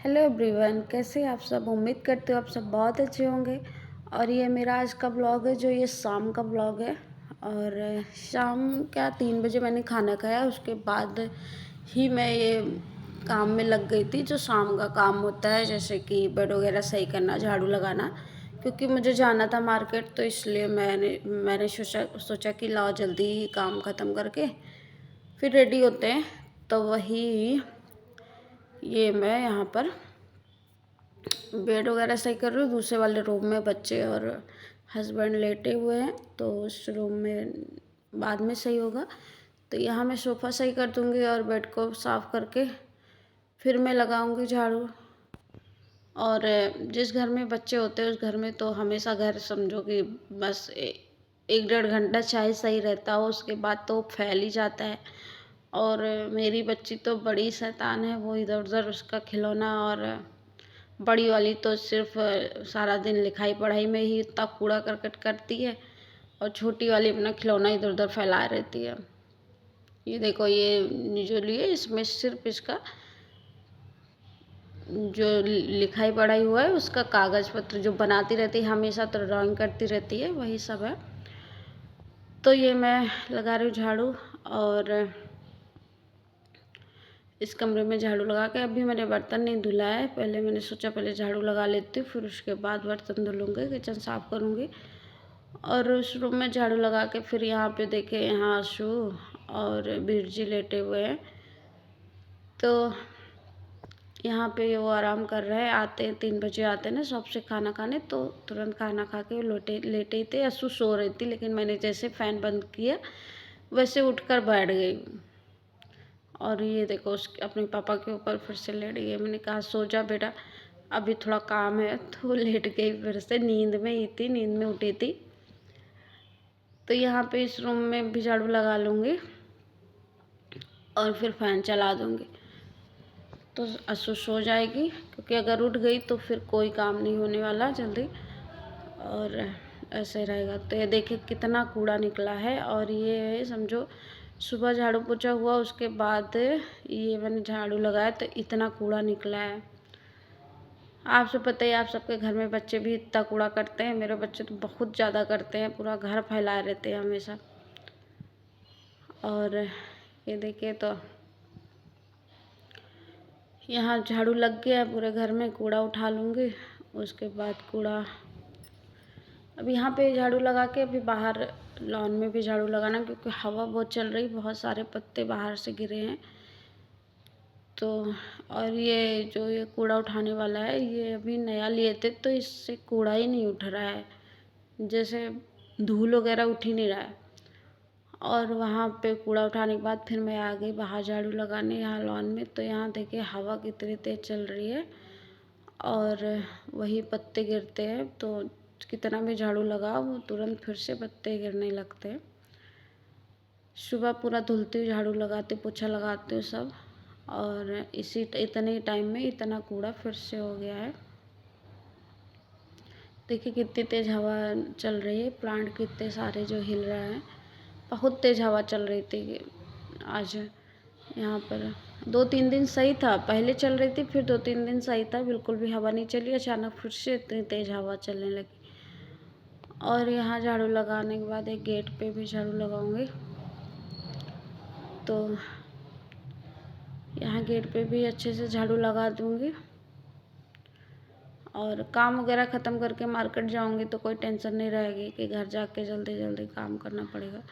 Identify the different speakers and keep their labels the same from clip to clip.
Speaker 1: Hello everyone, कैसे हैं आप सब। उम्मीद करते हो आप सब बहुत अच्छे होंगे। और ये मेरा आज का ब्लॉग है जो ये शाम का ब्लॉग है। और शाम क्या 3 बजे मैंने खाना खाया, उसके बाद ही मैं ये काम में लग गई थी जो शाम का काम होता है, जैसे कि बेड वगैरह सही करना, झाड़ू लगाना। क्योंकि मुझे जाना था मार्केट, तो इसलिए मैंने सोचा कि लाओ जल्दी ही काम ख़त्म करके फिर रेडी होते हैं। तो वही ये मैं यहाँ पर बेड वगैरह सही कर रही हूँ। दूसरे वाले रूम में बच्चे और हस्बैंड लेटे हुए हैं, तो उस रूम में बाद में सही होगा। तो यहाँ मैं सोफ़ा सही कर दूँगी और बेड को साफ़ करके फिर मैं लगाऊँगी झाड़ू। और जिस घर में बच्चे होते हैं उस घर में तो हमेशा घर समझो कि बस 1 डेढ़ घंटा चाहे सही रहता हो, उसके बाद तो फैल ही जाता है। और मेरी बच्ची तो बड़ी शैतान है, वो इधर उधर उसका खिलौना। और बड़ी वाली तो सिर्फ सारा दिन लिखाई पढ़ाई में ही इतना कूड़ा करकट करती है, और छोटी वाली अपना खिलौना इधर उधर फैलाए रहती है। ये देखो, ये जो लिए इसमें सिर्फ इसका जो लिखाई पढ़ाई हुआ है उसका कागज़ पत्र जो बनाती रहती है, हमेशा तो ड्राइंग करती रहती है, वही सब है। तो ये मैं लगा रही हूँ झाड़ू। और इस कमरे में झाड़ू लगा के अभी मैंने बर्तन नहीं धुला है। पहले मैंने सोचा पहले झाड़ू लगा लेती हूँ, फिर उसके बाद बर्तन धुलूँगी, किचन साफ़ करूँगी। और उस रूम में झाड़ू लगा के फिर यहाँ पे देखे, यहाँ आशु और वीर जी लेटे हुए हैं। तो यहाँ पे वो आराम कर रहे हैं। आते हैं 3 बजे आते हैं ना शॉप से खाना खाने, तो तुरंत खाना खा के वो लेटे ही थे। आशु सो रही थी, लेकिन मैंने जैसे फ़ैन बंद किया वैसे उठकर बैठ गई। और ये देखो उसके अपने पापा के ऊपर फिर से लेट गई। मैंने कहा सो जा बेटा, अभी थोड़ा काम है, तो लेट गई फिर से। नींद में ही थी, नींद में उठी थी। तो यहाँ पे इस रूम में भी झाड़ू लगा लूँगी और फिर फ़ैन चला दूँगी, तो आशु सो जाएगी। क्योंकि अगर उठ गई तो फिर कोई काम नहीं होने वाला जल्दी, और ऐसे रहेगा। तो ये देखिए कितना कूड़ा निकला है। और ये समझो सुबह झाड़ू पोछा हुआ, उसके बाद ये मैंने झाड़ू लगाया तो इतना कूड़ा निकला है। आपसे पता ही, आप सबके घर में बच्चे भी इतना कूड़ा करते हैं। मेरे बच्चे तो बहुत ज़्यादा करते हैं, पूरा घर फैलाए रहते हैं हमेशा। और ये देखिए, तो यहाँ झाड़ू लग गया है पूरे घर में। कूड़ा उठा लूँगी, उसके बाद कूड़ा अब यहाँ पे झाड़ू लगा के अभी बाहर लॉन में भी झाड़ू लगाना, क्योंकि हवा बहुत चल रही, बहुत सारे पत्ते बाहर से गिरे हैं। तो और ये जो ये कूड़ा उठाने वाला है, ये अभी नया लिए थे, तो इससे कूड़ा ही नहीं उठ रहा है, जैसे धूल वगैरह उठ ही नहीं रहा है। और वहाँ पे कूड़ा उठाने के बाद फिर मैं आ गई बाहर झाड़ू लगाने, यहाँ लॉन में। तो यहाँ देखिए हवा कितनी तेज़ चल रही है और वही पत्ते गिरते हैं, तो कितना भी झाड़ू लगाओ वो तुरंत फिर से पत्ते गिरने लगते हैं। सुबह पूरा धुलती हूँ, झाड़ू लगाती हूँ, पोछा लगाती हूँ सब, और इतने टाइम में इतना कूड़ा फिर से हो गया है। देखिए कितनी तेज़ हवा चल रही है, प्लांट कितने सारे जो हिल रहे हैं। बहुत तेज़ हवा चल रही थी आज यहाँ पर। 2-3 दिन सही था, पहले चल रही थी, फिर 2-3 दिन सही था, बिल्कुल भी हवा नहीं चली। अचानक फिर से इतनी तेज़ हवा चलने लगी। और यहाँ झाड़ू लगाने के बाद एक गेट पे भी झाड़ू लगाऊंगी। तो यहाँ गेट पे भी अच्छे से झाड़ू लगा दूँगी। और काम वगैरह ख़त्म करके मार्केट जाऊँगी तो कोई टेंशन नहीं रहेगी कि घर जाके जल्दी जल्दी काम करना पड़ेगा।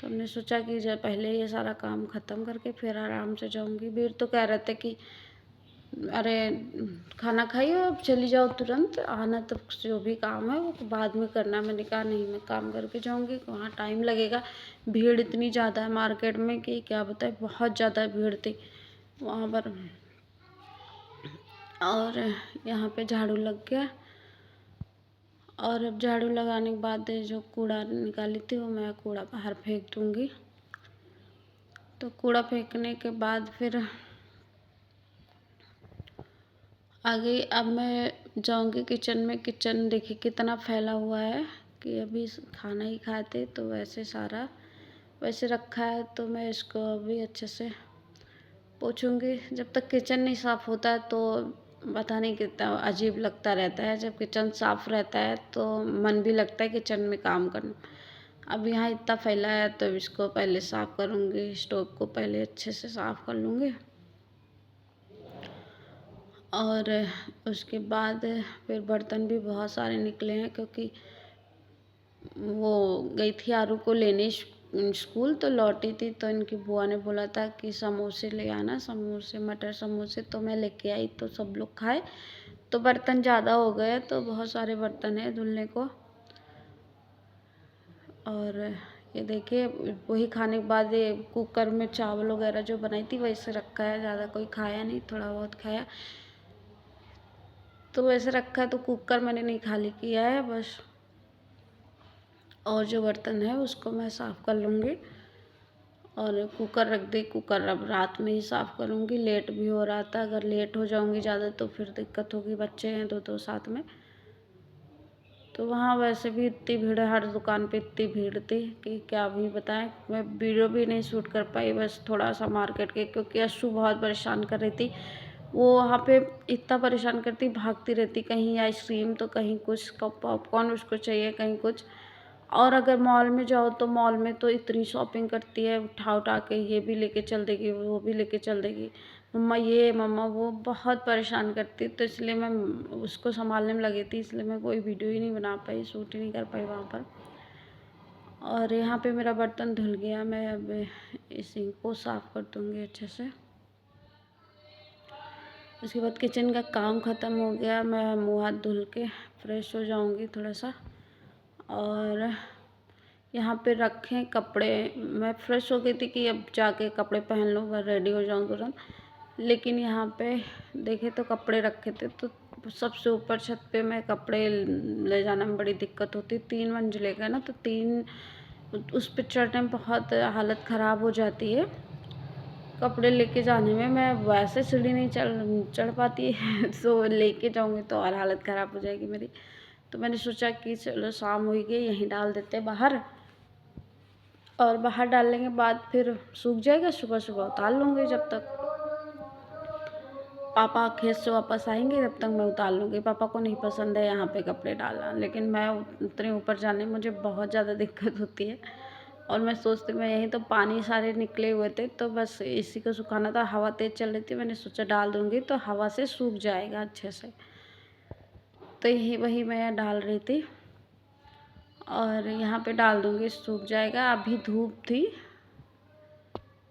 Speaker 1: तो हमने सोचा कि जब पहले ये सारा काम ख़त्म करके फिर आराम से जाऊँगी। वीर तो कह रहे थे कि अरे खाना खाइए अब चली जाओ, तुरंत आना, तो जो भी काम है वो बाद में करना। मैंने कहा नहीं, मैं काम करके जाऊँगी, वहाँ टाइम लगेगा। भीड़ इतनी ज़्यादा है मार्केट में कि क्या बताए, बहुत ज़्यादा भीड़ थी वहाँ पर। और यहाँ पे झाड़ू लग गया। और अब झाड़ू लगाने के बाद जो कूड़ा निकाली थी वो मैं कूड़ा बाहर फेंक दूँगी। तो कूड़ा फेंकने के बाद फिर आगे अब मैं जाऊँगी किचन में। किचन देखिए कितना फैला हुआ है कि अभी खाना ही खाते तो वैसे सारा वैसे रखा है। तो मैं इसको अभी अच्छे से पोंछूँगी। जब तक किचन नहीं साफ़ होता है तो पता नहीं कितना अजीब लगता रहता है। जब किचन साफ़ रहता है तो मन भी लगता है किचन में काम करना। अब यहाँ इतना फैला है तो इसको पहले साफ़ करूँगी, स्टोव को पहले अच्छे से साफ़ कर लूँगी और उसके बाद फिर बर्तन भी बहुत सारे निकले हैं क्योंकि वो गई थी आरू को लेने स्कूल, तो लौटी थी तो इनकी बुआ ने बोला था कि समोसे ले आना, समोसे मटर समोसे, तो मैं लेके आई तो सब लोग खाए। तो बर्तन ज़्यादा हो गए तो बहुत सारे बर्तन हैं धुलने को। और ये देखिए वही खाने के बाद ये कुकर में चावल वगैरह जो बनाई थी वैसे रखा है, ज़्यादा कोई खाया नहीं, थोड़ा बहुत खाया तो वैसे रखा है। तो कुकर मैंने नहीं खाली किया है बस, और जो बर्तन है उसको मैं साफ़ कर लूँगी और कुकर रख दी। कुकर अब रात में ही साफ़ करूँगी, लेट भी हो रहा था, अगर लेट हो जाऊँगी ज़्यादा तो फिर दिक्कत होगी, बच्चे हैं दो दो साथ में। तो वहाँ वैसे भी इतनी भीड़ है, हर दुकान पे इतनी भीड़ थी कि क्या भी बताएं। मैं वीडियो भी नहीं शूट कर पाई, बस थोड़ा सा मार्केट के, क्योंकि अशु बहुत परेशान कर रही थी। वो वहाँ पे इतना परेशान करती, भागती रहती, कहीं आइसक्रीम तो कहीं कुछ, पॉपकॉर्न उसको चाहिए, कहीं कुछ। और अगर मॉल में जाओ तो मॉल में तो इतनी शॉपिंग करती है, उठा उठा के ये भी लेके चल देगी, वो भी लेके चल देगी, मम्मा ये मम्मा वो, बहुत परेशान करती। तो इसलिए मैं उसको संभालने में लगी थी, इसलिए मैं कोई वीडियो ही नहीं बना पाई, शूट ही नहीं कर पाई वहाँ पर। और यहाँ पे मेरा बर्तन धुल गया, मैं अब इसी को साफ़ कर दूँगी अच्छे से। उसके बाद किचन का काम ख़त्म हो गया, मैं मुँह हाथ धुल के फ्रेश हो जाऊँगी थोड़ा सा। और यहाँ पे रखे कपड़े, मैं फ्रेश हो गई थी कि अब जाके कपड़े पहन लूँ, वह रेडी हो जाऊँ तुरंत। लेकिन यहाँ पे देखे तो कपड़े रखे थे, तो सबसे ऊपर छत पे मैं कपड़े ले जाना में बड़ी दिक्कत होती। 3 मंजिले का ना, तो 3 उस पे चढ़ने में बहुत हालत ख़राब हो जाती है कपड़े लेके जाने में। मैं वैसे सीढ़ी नहीं चढ़ पाती है तो लेके जाऊँगी तो और हालत ख़राब हो जाएगी मेरी। तो मैंने सोचा कि चलो शाम हो गई, यहीं डाल देते हैं बाहर, और बाहर डालने के बाद फिर सूख जाएगा, सुबह सुबह उतार लूँगी। जब तक पापा खेत से वापस आएंगे तब तक मैं उतार लूँगी। पापा को नहीं पसंद है यहाँ पे कपड़े डालना, लेकिन मैं उतने ऊपर जाने में मुझे बहुत ज़्यादा दिक्कत होती है। और मैं सोचती, मैं यहीं तो पानी सारे निकले हुए थे तो बस इसी को सुखाना था, हवा तेज़ चल रही थी, मैंने सोचा डाल दूँगी तो हवा से सूख जाएगा अच्छे से। तो यही वही मैं डाल रही थी और यहाँ पे डाल दूँगी, सूख जाएगा। अभी धूप थी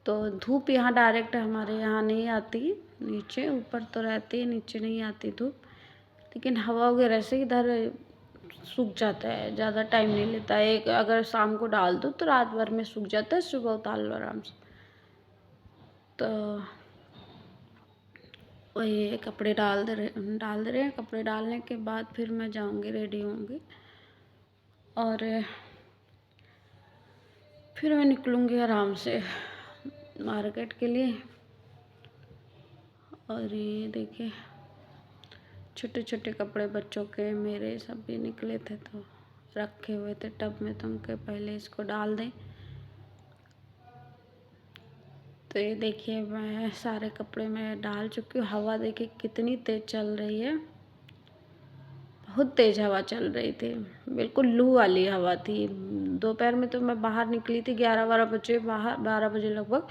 Speaker 1: तो धूप यहाँ डायरेक्ट हमारे यहाँ नहीं आती, नीचे ऊपर तो रहती है, नीचे नहीं आती धूप, लेकिन हवा वगैरह से इधर सूख जाता है, ज़्यादा टाइम नहीं लेता है। एक अगर शाम को डाल दो तो रात भर में सूख जाता है, सुबह उतार लो आराम से। तो वही कपड़े डाल दे रहे हैं। कपड़े डालने के बाद फिर मैं जाऊँगी, रेडी होंगी और फिर मैं निकलूँगी आराम से मार्केट के लिए। और ये देखिए छोटे छोटे कपड़े बच्चों के मेरे सब भी निकले थे तो रखे हुए थे टब में, तो उनके पहले इसको डाल दें। तो ये देखिए मैं सारे कपड़े मैं डाल चुकी हूँ। हवा देखिए कितनी तेज़ चल रही है, बहुत तेज़ हवा चल रही थी, बिल्कुल लू वाली हवा थी। दोपहर में तो मैं बाहर निकली थी 11-12 बजे, बाहर 12 बजे लगभग,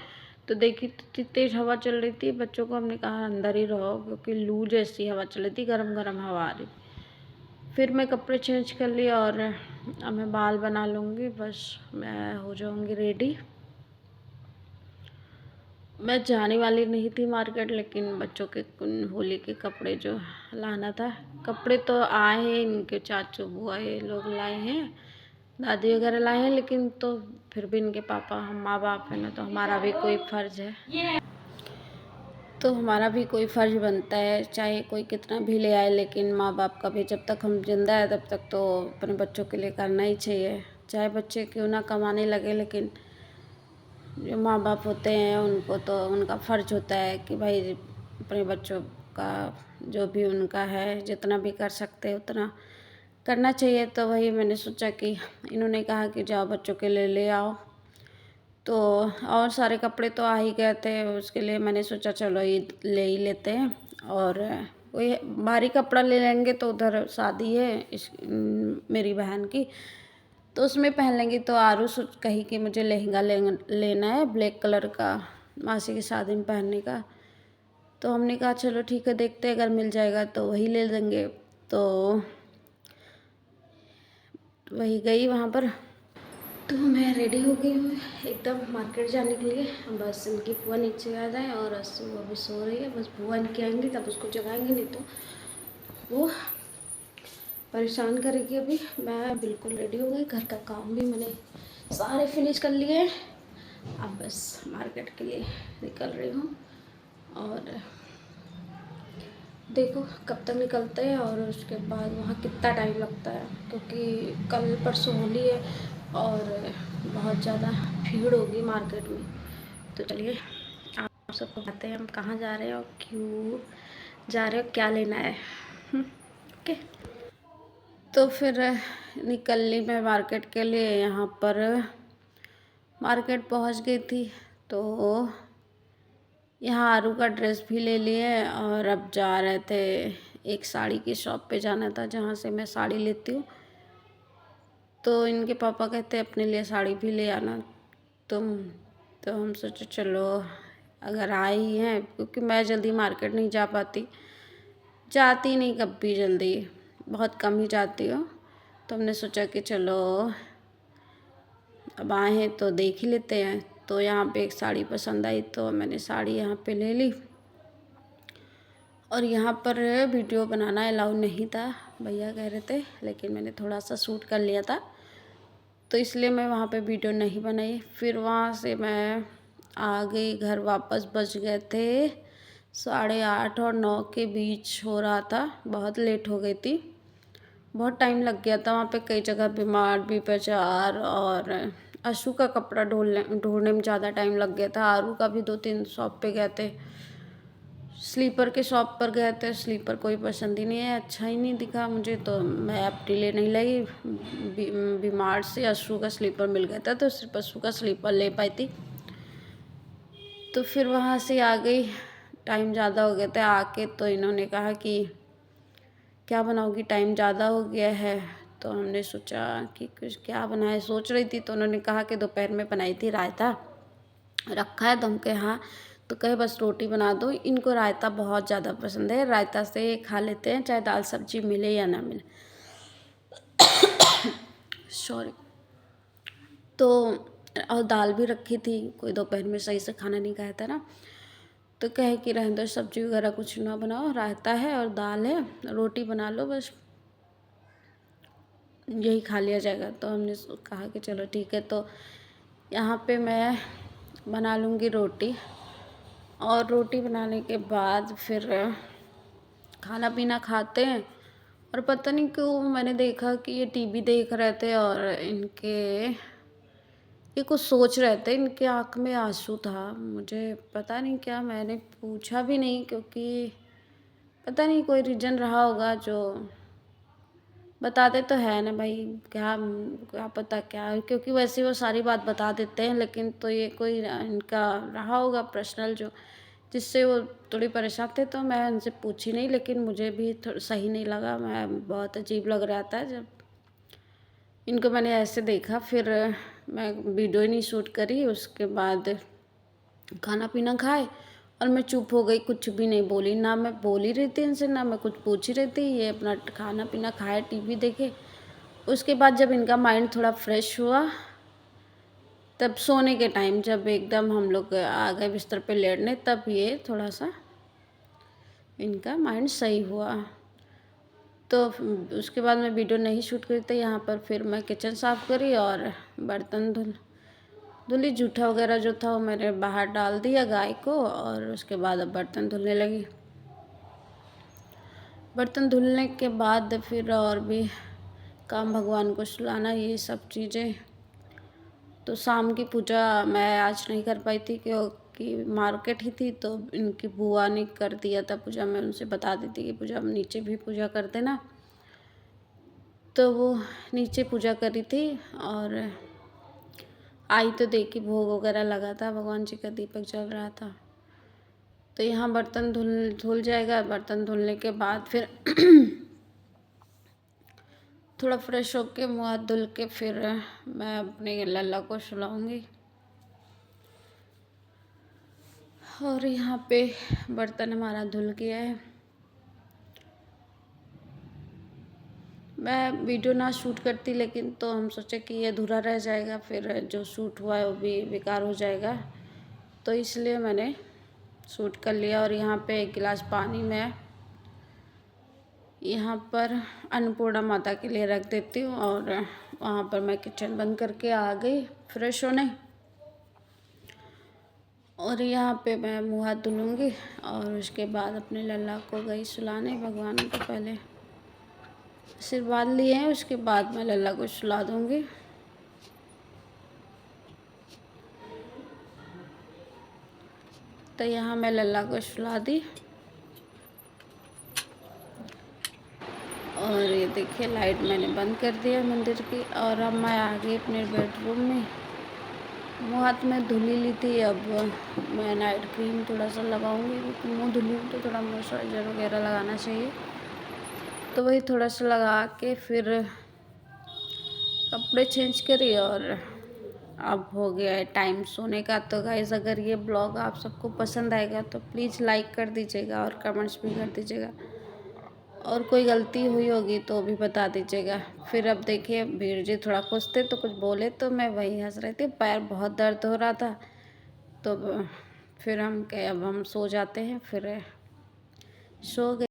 Speaker 1: तो देखी तो इतनी तेज़ हवा चल रही थी। बच्चों को हमने कहा अंदर ही रहो क्योंकि लू जैसी हवा चल रही थी, गर्म गर्म हवा आ रही। फिर मैं कपड़े चेंज कर लिए और अब मैं बाल बना लूँगी, बस मैं हो जाऊँगी रेडी। मैं जाने वाली नहीं थी मार्केट, लेकिन बच्चों के होली के कपड़े जो लाना था, कपड़े तो आए हैं, इनके चाचू बुआ ये लोग लाए हैं, दादी वगैरह लाए हैं, लेकिन तो फिर भी इनके पापा, हम माँ बाप है ना, तो हमारा भी कोई फ़र्ज़ है, तो हमारा भी कोई फ़र्ज़ बनता है, चाहे कोई कितना भी ले आए, लेकिन माँ बाप का भी जब तक हम जिंदा है तब तक तो अपने बच्चों के लिए करना ही चाहिए। चाहे बच्चे क्यों ना कमाने लगे, लेकिन जो माँ बाप होते हैं उनको तो उनका फ़र्ज़ होता है कि भाई अपने बच्चों का जो भी उनका है, जितना भी कर सकते उतना करना चाहिए। तो वही मैंने सोचा कि इन्होंने कहा कि जाओ बच्चों के लिए ले आओ, तो और सारे कपड़े तो आ ही गए थे, उसके लिए मैंने सोचा चलो ये ले ही लेते हैं। और वही भारी कपड़ा ले लेंगे तो उधर शादी है मेरी बहन की, तो उसमें पहन लेंगे। तो आरू कही कि मुझे लहंगा लेना है ब्लैक कलर का, मासी की शादी में पहनने का। तो हमने कहा चलो ठीक है, देखते हैं अगर मिल जाएगा तो वही ले लेंगे। तो वही गई वहाँ पर। तो मैं रेडी हो गई हूँ एकदम मार्केट जाने के लिए। बस इनकी बुआ नीचे आ जाए और अस्सू अभी सो रही है। बस बुआ इनकी आएंगी तब उसको जगाएंगे, नहीं तो वो परेशान करेगी। अभी मैं बिल्कुल रेडी हो गई, घर का काम भी मैंने सारे फिनिश कर लिए। अब बस मार्केट के लिए निकल रही हूँ और देखो कब तक निकलते हैं और उसके बाद वहाँ कितना टाइम लगता है, क्योंकि कल परसों होली है और बहुत ज़्यादा भीड़ होगी मार्केट में। तो चलिए आप सबको बताते हैं हम कहाँ जा रहे हैं और क्यों जा रहे हो, क्या लेना है। ओके, तो फिर निकल ली मैं मार्केट के लिए। यहाँ पर मार्केट पहुँच गई थी, तो यहाँ आरू का ड्रेस भी ले लिए और अब जा रहे थे एक साड़ी की शॉप पे जाना था जहाँ से मैं साड़ी लेती हूँ। तो इनके पापा कहते अपने लिए साड़ी भी ले आना तुम। तो हम सोचे चलो अगर आई हैं, क्योंकि मैं जल्दी मार्केट नहीं जा पाती, जाती नहीं कभी जल्दी, बहुत कम ही जाती हूँ। तो हमने सोचा कि चलो अब आए हैं तो देख ही लेते हैं। तो यहाँ पे एक साड़ी पसंद आई तो मैंने साड़ी यहाँ पे ले ली। और यहाँ पर वीडियो बनाना अलाउ नहीं था, भैया कह रहे थे, लेकिन मैंने थोड़ा सा शूट कर लिया था तो इसलिए मैं वहाँ पे वीडियो नहीं बनाई। फिर वहाँ से मैं आ गई घर वापस। बज गए थे 8:30 और 9 के बीच हो रहा था, बहुत लेट हो गई थी, बहुत टाइम लग गया था वहाँ पे। कई जगह बीमार भी बाजार और अशु का कपड़ा ढूंढने में ज़्यादा टाइम लग गया था। आरू का भी 2-3 शॉप पे गए थे। स्लीपर के शॉप पर गए थे, स्लीपर कोई पसंद ही नहीं है, अच्छा ही नहीं दिखा मुझे, तो मैं अपने लिए नहीं लाई। बीमार से अशु का स्लीपर मिल गया था तो सिर्फ अशु का स्लीपर ले पाई थी। तो फिर वहाँ से आ गई, टाइम ज़्यादा हो गया था। आके तो इन्होंने कहा कि क्या बनाओगी, टाइम ज़्यादा हो गया है। तो हमने सोचा कि कुछ क्या बनाए, सोच रही थी। तो उन्होंने कहा कि दोपहर में बनाई थी रायता रखा है, तो हम कहे हाँ। तो कहे बस रोटी बना दो। इनको रायता बहुत ज़्यादा पसंद है, रायता से खा लेते हैं चाहे दाल सब्जी मिले या ना मिले। सॉरी। तो और दाल भी रखी थी, कोई दोपहर में सही से खाना नहीं खाया था ना, तो कहे कि रहने दो, सब्जी वगैरह कुछ ना बनाओ, रायता है और दाल है, रोटी बना लो बस, यही खा लिया जाएगा। तो हमने कहा कि चलो ठीक है। तो यहाँ पे मैं बना लूँगी रोटी, और रोटी बनाने के बाद फिर खाना पीना खाते हैं। और पता नहीं क्यों मैंने देखा कि ये टीवी देख रहे थे और ये कुछ सोच रहे थे, इनके आँख में आंसू था। मुझे पता नहीं क्या, मैंने पूछा भी नहीं, क्योंकि पता नहीं कोई रीज़न रहा होगा। जो बताते तो है ना भाई, क्या क्या पता क्या, क्योंकि वैसे वो सारी बात बता देते हैं, लेकिन तो ये कोई इनका रहा होगा पर्सनल जो, जिससे वो थोड़ी परेशान थे। तो मैं उनसे पूछी नहीं, लेकिन मुझे भी सही नहीं लगा, मैं बहुत अजीब लग रहा था जब इनको मैंने ऐसे देखा। फिर मैं वीडियो ही नहीं शूट करी। उसके बाद खाना पीना खाए और मैं चुप हो गई, कुछ भी नहीं बोली, ना मैं बोल ही रही थी इनसे, ना मैं कुछ पूछ ही रही थी। ये अपना खाना पीना खाए, टीवी देखे। उसके बाद जब इनका माइंड थोड़ा फ्रेश हुआ, तब सोने के टाइम जब एकदम हम लोग आ गए बिस्तर पे लेटने, तब ये थोड़ा सा इनका माइंड सही हुआ। तो उसके बाद मैं वीडियो नहीं शूट करी थी। यहाँ पर फिर मैं किचन साफ़ करी और बर्तन धुली। जूठा वगैरह जो था वो मैंने बाहर डाल दिया गाय को, और उसके बाद अब बर्तन धुलने लगी। बर्तन धुलने के बाद फिर और भी काम, भगवान को सुलाना, ये सब चीज़ें। तो शाम की पूजा मैं आज नहीं कर पाई थी, क्योंकि मार्केट ही थी। तो इनकी बुआ ने कर दिया था पूजा, मैं उनसे बता दी थी कि पूजा नीचे भी पूजा कर देना। तो वो नीचे पूजा करी थी और आई तो देखी भोग वगैरह लगा था, भगवान जी का दीपक जल रहा था। तो यहाँ बर्तन धुल जाएगा। बर्तन धुलने के बाद फिर थोड़ा फ्रेश होके मुँह हाथ धुल के फिर मैं अपने लल्ला को सुलाऊंगी। और यहाँ पे बर्तन हमारा धुल गया है। मैं वीडियो ना शूट करती, लेकिन तो हम सोचे कि ये अधूरा रह जाएगा, फिर जो शूट हुआ है वो भी बेकार हो जाएगा, तो इसलिए मैंने शूट कर लिया। और यहाँ पे 1 गिलास पानी मैं यहाँ पर अन्नपूर्णा माता के लिए रख देती हूँ। और वहाँ पर मैं किचन बंद करके आ गई फ्रेश होने। और यहाँ पे मैं मुँह हाथ धुलूँगी और उसके बाद अपने लल्ला को गई सुलाने। भगवान को पहले आशीर्वाद लिए हैं, उसके बाद मैं लल्ला को सुला दूँगी। तो यहाँ मैं लल्ला को सुला दी। और ये देखिए लाइट मैंने बंद कर दिया मंदिर की। और अब मैं आ गई अपने बेडरूम में। मुँह हाथ में धुल ही ली थी, अब मैं नाइट क्रीम थोड़ा सा लगाऊंगी, क्योंकि मुँह धुली हूँ तो थोड़ा मॉइस्चराइज़र वगैरह लगाना चाहिए। तो वही थोड़ा सा लगा के फिर कपड़े चेंज करी। और अब हो गया है टाइम सोने का। तो गाइस, अगर ये ब्लॉग आप सबको पसंद आएगा तो प्लीज़ लाइक कर दीजिएगा और कमेंट्स भी कर दीजिएगा। और कोई गलती हुई होगी तो भी बता दीजिएगा। फिर अब देखिए वीर जी थोड़ा खुश थे तो कुछ बोले तो मैं वही हंस रही थी। पैर बहुत दर्द हो रहा था, तो फिर हम कहे अब हम सो जाते हैं। फिर सो गए।